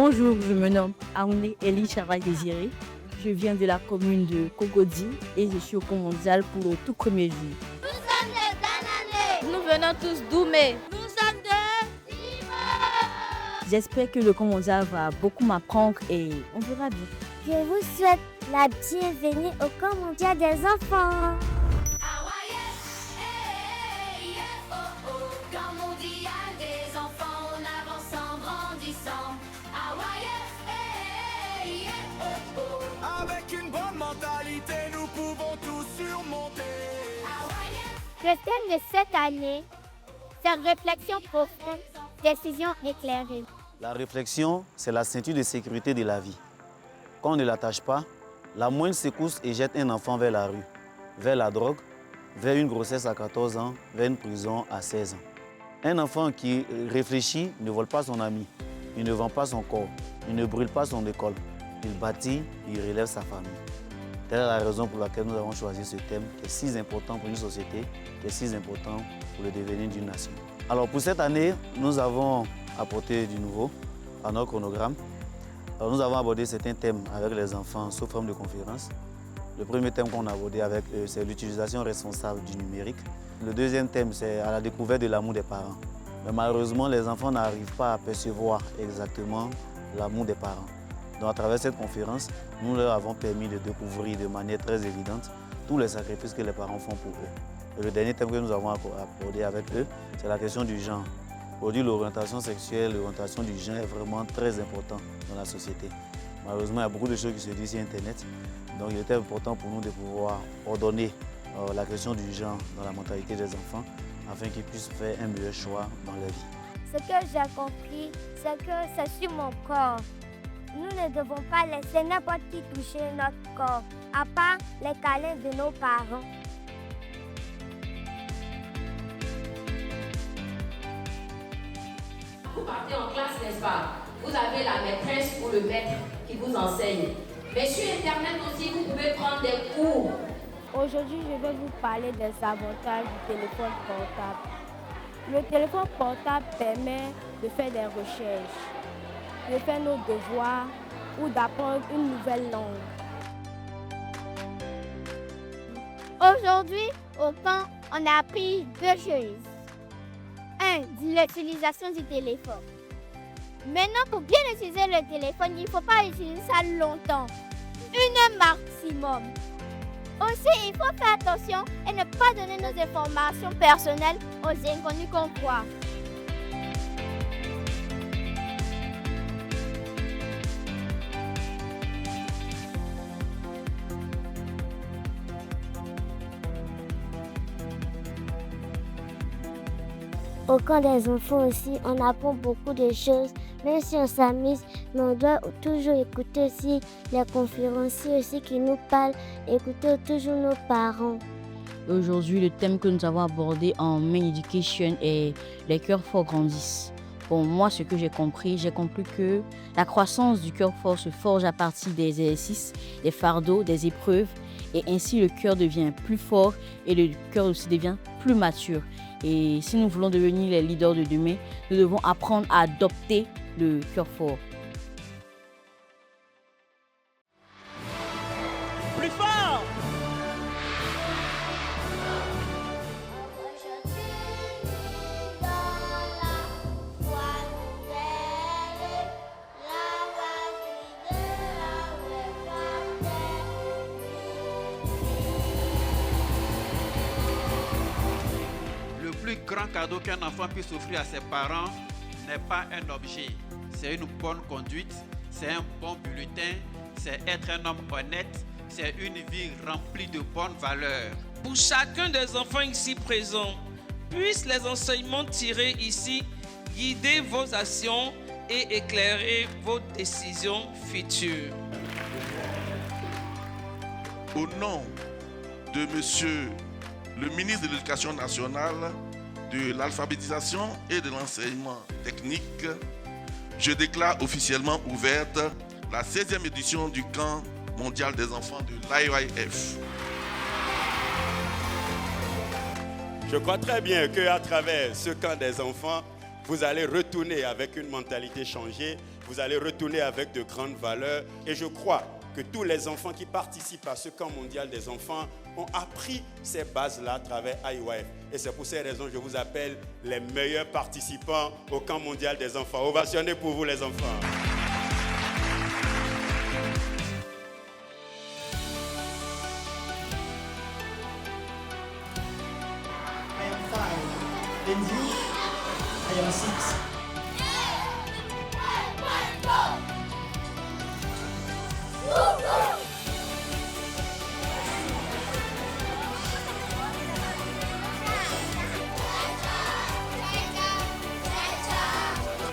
Bonjour, je me nomme Aouné Elie Chara Désiré. Je viens de la commune de Cocody et je suis au camp mondial pour le tout premier jour. Nous sommes des Dananais. Nous venons tous d'Oumé. Nous sommes de Sima. J'espère que le camp mondial va beaucoup m'apprendre et on verra bien. Je vous souhaite la bienvenue au camp mondial des enfants. Avec une bonne mentalité, nous pouvons tout surmonter. Le thème de cette année, c'est réflexion profonde, décision éclairée. La réflexion, c'est la ceinture de sécurité de la vie. Quand on ne l'attache pas, la moindre secousse et jette un enfant vers la rue, vers la drogue, vers une grossesse à 14 ans, vers une prison à 16 ans. Un enfant qui réfléchit ne vole pas son ami, il ne vend pas son corps, il ne brûle pas son école, il bâtit, il relève sa famille. Telle est la raison pour laquelle nous avons choisi ce thème qui est si important pour une société, qui est si important pour le devenir d'une nation. Alors pour cette année, nous avons apporté du nouveau à notre chronogramme. Alors, nous avons abordé certains thèmes avec les enfants sous forme de conférence. Le premier thème qu'on a abordé avec eux, c'est l'utilisation responsable du numérique. Le deuxième thème, c'est à la découverte de l'amour des parents. Mais malheureusement, les enfants n'arrivent pas à percevoir exactement l'amour des parents. Donc à travers cette conférence, nous leur avons permis de découvrir de manière très évidente tous les sacrifices que les parents font pour eux. Et le dernier thème que nous avons abordé avec eux, c'est la question du genre. Aujourd'hui, l'orientation sexuelle, l'orientation du genre est vraiment très importante dans la société. Malheureusement, il y a beaucoup de choses qui se disent sur Internet. Donc il était important pour nous de pouvoir ordonner la question du genre dans la mentalité des enfants afin qu'ils puissent faire un meilleur choix dans leur vie. Ce que j'ai compris, c'est que c'est sur mon corps. Nous ne devons pas laisser n'importe qui toucher notre corps, à part les câlins de nos parents. Vous partez en classe, n'est-ce pas? Vous avez la maîtresse ou le maître qui vous enseigne. Mais sur Internet aussi, vous pouvez prendre des cours. Aujourd'hui, je vais vous parler des avantages du téléphone portable. Le téléphone portable permet de faire des recherches, de faire nos devoirs ou d'apprendre une nouvelle langue. Aujourd'hui, au camp, on a appris deux choses. 1. L'utilisation du téléphone. Maintenant, pour bien utiliser le téléphone, il ne faut pas utiliser ça longtemps. 1 heure maximum. Aussi, il faut faire attention et ne pas donner nos informations personnelles aux inconnus qu'on croit. Au camp des enfants aussi, on apprend beaucoup de choses, même si on s'amuse, mais on doit toujours écouter aussi les conférenciers aussi qui nous parlent, écouter toujours nos parents. Aujourd'hui, le thème que nous avons abordé en Main Education est « Les cœurs forts grandissent ». Pour moi, ce que j'ai compris que la croissance du cœur fort se forge à partir des exercices, des fardeaux, des épreuves, et ainsi le cœur devient plus fort et le cœur aussi devient plus mature. Et si nous voulons devenir les leaders de demain, nous devons apprendre à adopter le cœur fort. Plus fort! Le plus grand cadeau qu'un enfant puisse offrir à ses parents n'est pas un objet, c'est une bonne conduite, c'est un bon bulletin, c'est être un homme honnête, c'est une vie remplie de bonnes valeurs. Pour chacun des enfants ici présents, puissent les enseignements tirés ici guider vos actions et éclairer vos décisions futures. Au nom de Monsieur le ministre de l'Éducation nationale, de l'alphabétisation et de l'enseignement technique, je déclare officiellement ouverte la 16e édition du camp mondial des enfants de l'IYF. Je crois très bien qu'à travers ce camp des enfants, vous allez retourner avec une mentalité changée vous allez retourner avec de grandes valeurs. Et je crois que tous les enfants qui participent à ce camp mondial des enfants ont appris ces bases-là à travers IYF. Et c'est pour ces raisons que je vous appelle les meilleurs participants au camp mondial des enfants. Ovationnez pour vous les enfants. I am 5. And you? I am 6.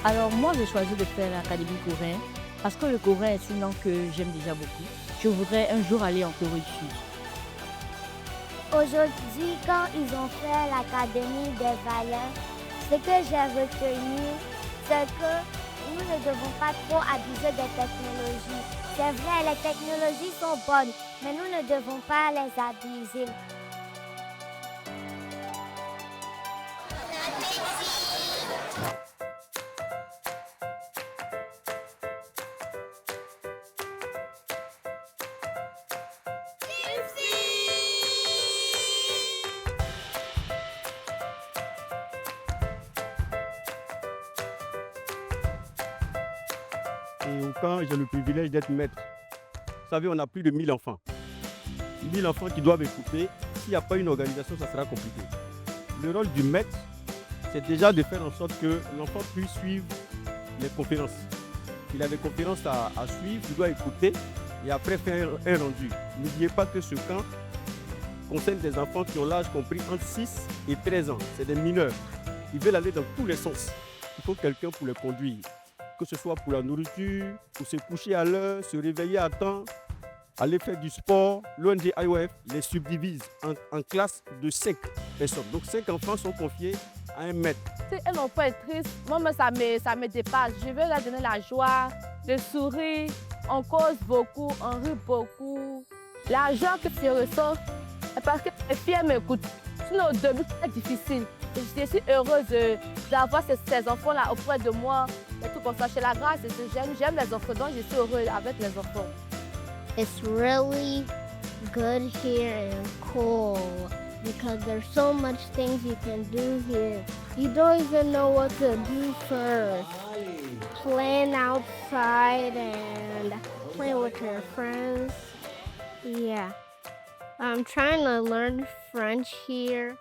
Alors moi, j'ai choisi de faire l'Académie coréenne parce que le coréen est une langue que j'aime déjà beaucoup. Je voudrais un jour aller en Corée du Sud. Aujourd'hui, quand ils ont fait l'Académie des valeurs, ce que j'ai retenu, c'est que nous ne devons pas trop abuser des technologies. C'est vrai, les technologies sont bonnes, mais nous ne devons pas les abuser. Et au camp, j'ai le privilège d'être maître. Vous savez, on a plus de 1000 enfants. 1000 enfants qui doivent écouter. S'il n'y a pas une organisation, ça sera compliqué. Le rôle du maître, c'est déjà de faire en sorte que l'enfant puisse suivre les conférences. Il a des conférences à suivre, il doit écouter et après faire un rendu. N'oubliez pas que ce camp concerne des enfants qui ont l'âge compris entre 6 et 13 ans. C'est des mineurs. Ils veulent aller dans tous les sens. Il faut quelqu'un pour les conduire. Que ce soit pour la nourriture, pour se coucher à l'heure, se réveiller à temps, aller faire du sport. L'ONG IYF les subdivise en classes de 5 personnes. Donc 5 enfants sont confiés à un maître. Si un enfant est triste, moi ça me dépasse. Je veux leur donner la joie, le sourire. On cause beaucoup, on rit beaucoup. L'argent que je reçois, c'est parce que mes filles m'écoutent. Sinon au début, c'est difficile. Je suis heureuse d'avoir ces enfants-là auprès de moi. Et tout comme ça, chez la grâce, j'aime les enfants, donc je suis heureuse avec les enfants. It's really good here and cool because there's so much things you can do here. You don't even know what to do first. Playing outside and playing with your friends. Yeah. I'm trying to learn French here.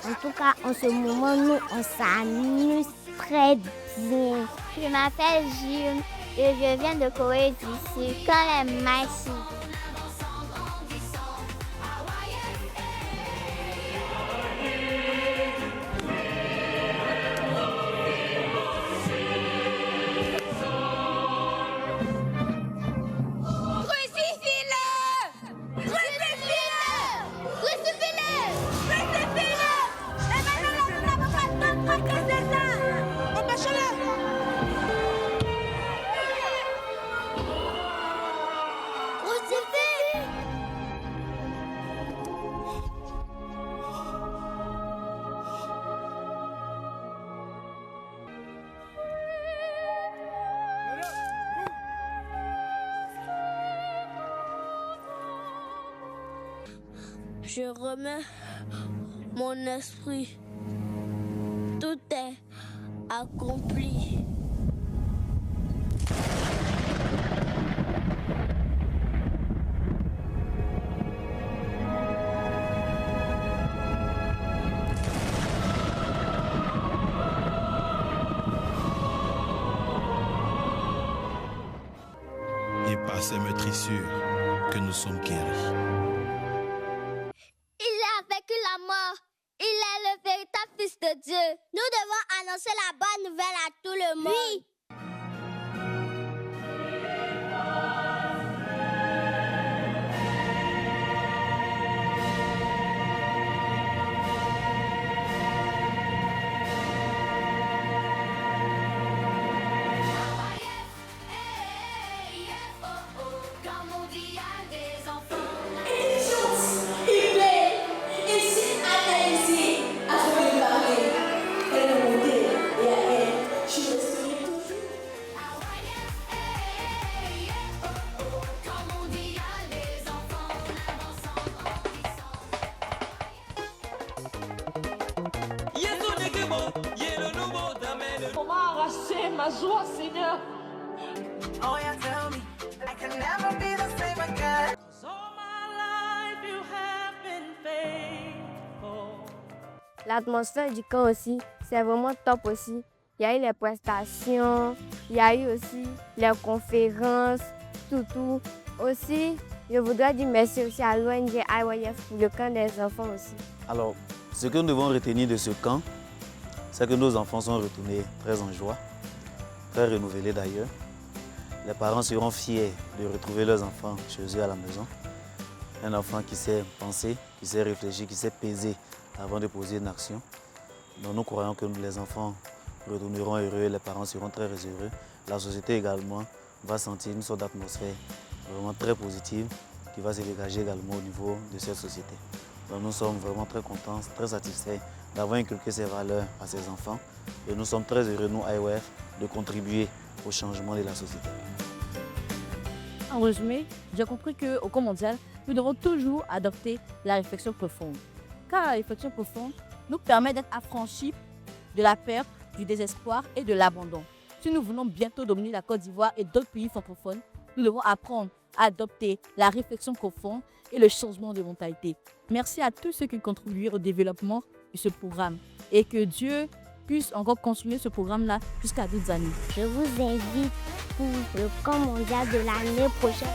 En tout cas, en ce moment, nous, on s'amuse très bien. Je m'appelle Jules et je viens de Corée du Sud, quand même Maïsi. Je remets mon esprit. Tout est accompli. Et par ces meurtrissures que nous sommes guéris. Fils de Dieu. Nous devons annoncer la bonne nouvelle à tout le monde. Oui. Camp mondial des enfants. c'est ma joie, Seigneur. Oh yeah, tell me, I can never be the same again. 'Cause all my life you have been faithful. L'atmosphère du camp aussi, c'est vraiment top aussi. Il y a eu les prestations, il y a eu aussi les conférences, tout. Aussi, je voudrais dire merci aussi à l'ONG IYF pour le camp des enfants aussi. Alors, ce que nous devons retenir de ce camp, c'est que nos enfants sont retournés très en joie, très renouvelés d'ailleurs. Les parents seront fiers de retrouver leurs enfants chez eux à la maison. Un enfant qui sait penser, qui sait réfléchir, qui sait peser avant de poser une action. Donc nous croyons que les enfants retourneront heureux, les parents seront très heureux. La société également va sentir une sorte d'atmosphère vraiment très positive qui va se dégager également au niveau de cette société. Donc nous sommes vraiment très contents, très satisfaits d'avoir inculqué ces valeurs à ces enfants. Et nous sommes très heureux, nous, IYF, de contribuer au changement de la société. En résumé, j'ai compris qu'au camp mondial, nous devons toujours adopter la réflexion profonde. Car la réflexion profonde nous permet d'être affranchis de la peur, du désespoir et de l'abandon. Si nous voulons bientôt dominer la Côte d'Ivoire et d'autres pays francophones, nous devons apprendre à adopter la réflexion profonde et le changement de mentalité. Merci à tous ceux qui contribuent au développement de ce programme et que Dieu puisse encore continuer ce programme-là jusqu'à d'autres années. Je vous invite pour le camp mondial de l'année prochaine.